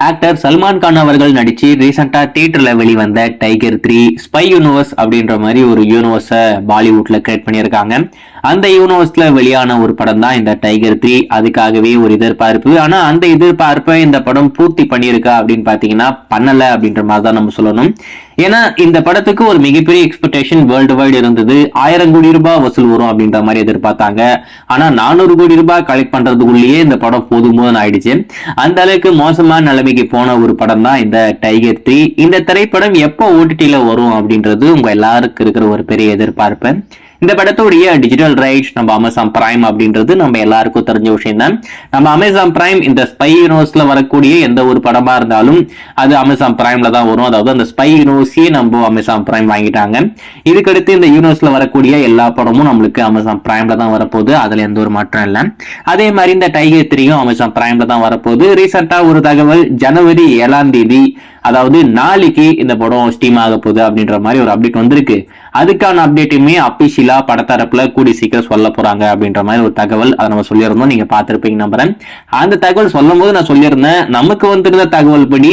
Actor Salman Khan அவர்கள் நடிச்சு ரீசெண்டா தியேட்டர்ல வெளிவந்த டைகர் 3 ஸ்பை யூனிவர்ஸ் அப்படின்ற மாதிரி ஒரு யூனிவர்ஸ பாலிவுட்ல கிரியேட் பண்ணியிருக்காங்க. அந்த யூனிவர்ஸ்ல வெளியான ஒரு படம் தான் இந்த டைகர் 3. அதுக்காகவே ஒரு எதிர்பார்ப்பு. ஆனா அந்த எதிர்பார்ப்பை இந்த படம் பூர்த்தி பண்ணியிருக்கா அப்படின்னு பாத்தீங்கன்னா பண்ணல அப்படின்ற மாதிரி தான் நம்ம சொல்லணும். ஏன்னா இந்த படத்துக்கு ஒரு மிகப்பெரிய எக்ஸ்பெக்டேஷன் வேர்ல்டு வைடு இருந்தது. 1000 கோடி ரூபாய் வசூல் வரும் அப்படின்ற மாதிரி எதிர்பார்த்தாங்க. ஆனா 400 கோடி ரூபாய் கலெக்ட் பண்றதுக்குள்ளேயே இந்த படம் போதும் ஆயிடுச்சு. அந்த அளவுக்கு மோசமான நிலைமைக்கு போன ஒரு படம் தான் இந்த டைகர் 3. இந்த திரைப்படம் எப்போ ஓடிடில வரும் அப்படின்றது உங்க எல்லாருக்கும் இருக்கிற ஒரு பெரிய எதிர்பார்ப்பு. இந்த படத்துடைய டிஜிட்டல் ரைட்ஸ் நம்ம அமேசான் பிரைம் அப்படின்றது நம்ம எல்லாருக்கும் தெரிஞ்ச விஷயம் தான். நம்ம அமேசான் பிரைம் இந்த ஸ்பை யூனிவர்ஸ்ல வரக்கூடிய எந்த ஒரு படமா இருந்தாலும் அது அமேசான் பிரைம்ல தான் வரும். அதாவது அந்த ஸ்பை யூனிவர்ஸே நம்ம அமேசான் பிரைம் வாங்கிட்டாங்க. இதுக்கடுத்து இந்த யூனிவர்ஸ்ல வரக்கூடிய எல்லா படமும் நம்மளுக்கு அமேசான் பிரைம்ல தான் வரப்போகுது. அதுல எந்த ஒரு மாற்றம் இல்லை. அதே மாதிரி இந்த டைகர் 3யும் அமேசான் பிரைம்ல தான் வரப்போகுது. ரீசெண்டா ஒரு தகவல் ஜனவரி 7ஆம் தேதி, அதாவது நாளைக்கு இந்த படம் ஸ்டீம் ஆக போகுது அப்படின்ற மாதிரி ஒரு அப்டேட் வந்திருக்கு. அதுக்கான அப்டேட்டுமே அபிஷியலா படத்தரப்புல கூடி சீக்கிரம் சொல்ல போறாங்க அப்படின்ற மாதிரி ஒரு தகவல் அதை நம்ம சொல்லியிருந்தோம். நீங்க பார்த்திருப்பீங்க நம்புறேன். அந்த தகவல் சொல்லும் போது நான் சொல்லியிருந்தேன், நமக்கு வந்திருந்த தகவல் படி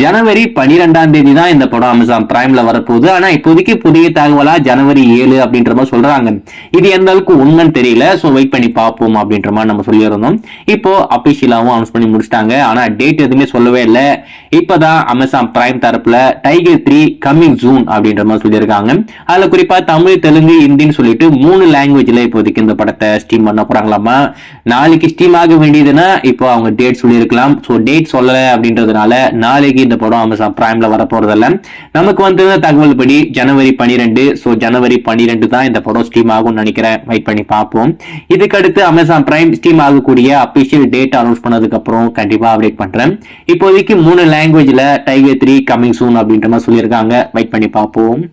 ஜனவரி 12ஆம் தேதி தான் இந்த படம் அமேசான் பிரைம்ல வரப்போகுது. ஆனா இப்போதைக்கு புதிய தகவலா ஜனவரி 7 அப்படின்ற மாதிரி சொல்றாங்க. இது எந்த அளவுக்கு உண்மைன்னு தெரியல. சோ வெயிட் பண்ணி பார்ப்போம் அப்படின்ற மாதிரி நம்ம சொல்லியிருந்தோம். இப்போ அபிஷியலாவும் அனௌன்ஸ் பண்ணி முடிச்சிட்டாங்க. ஆனா டேட் எதுவுமே சொல்லவே இல்லை. இப்பதான் அமேசான் பிரைம் தரப்புல டைகர் 3 கமிங் ஜூன் அப்படின்ற மாதிரி சொல்லியிருக்காங்க. அதுல குறிப்பா தமிழ், தெலுங்கு, ஹிந்தின்னு சொல்லிட்டு 3 லாங்குவேஜ்ல இப்போதைக்கு இந்த படத்தை ஸ்டீம் பண்ண போறாங்களாமா. நாளைக்கு ஸ்டீம் ஆக வேண்டியதுன்னா இப்போ அவங்க டேட் சொல்லியிருக்கலாம். ஸோ டேட் சொல்லல அப்படின்றதுனால நாளைக்கு இந்த படம் அமேசான் பிரைம்ல வர போறதில்ல. நமக்கு வந்து தகவல் படி ஜனவரி 12. ஸோ ஜனவரி 12 தான் இந்த படம் ஸ்டீம் ஆகும்னு நினைக்கிறேன். வெயிட் பண்ணி பார்ப்போம். இதுக்கடுத்து அமேசான் பிரைம் ஸ்டீம் ஆகக்கூடிய அபிஷியல் டேட் அனௌன்ஸ் பண்ணதுக்கு அப்புறம் கண்டிப்பா அப்டேட் பண்றேன். இப்போதைக்கு 3 லாங்குவேஜ்ல டைகர் 3 கமிங் சூன் அப்படின்ற மாதிரி சொல்லியிருக்காங்க. வெயிட் பண்ணி பார்ப்போம்.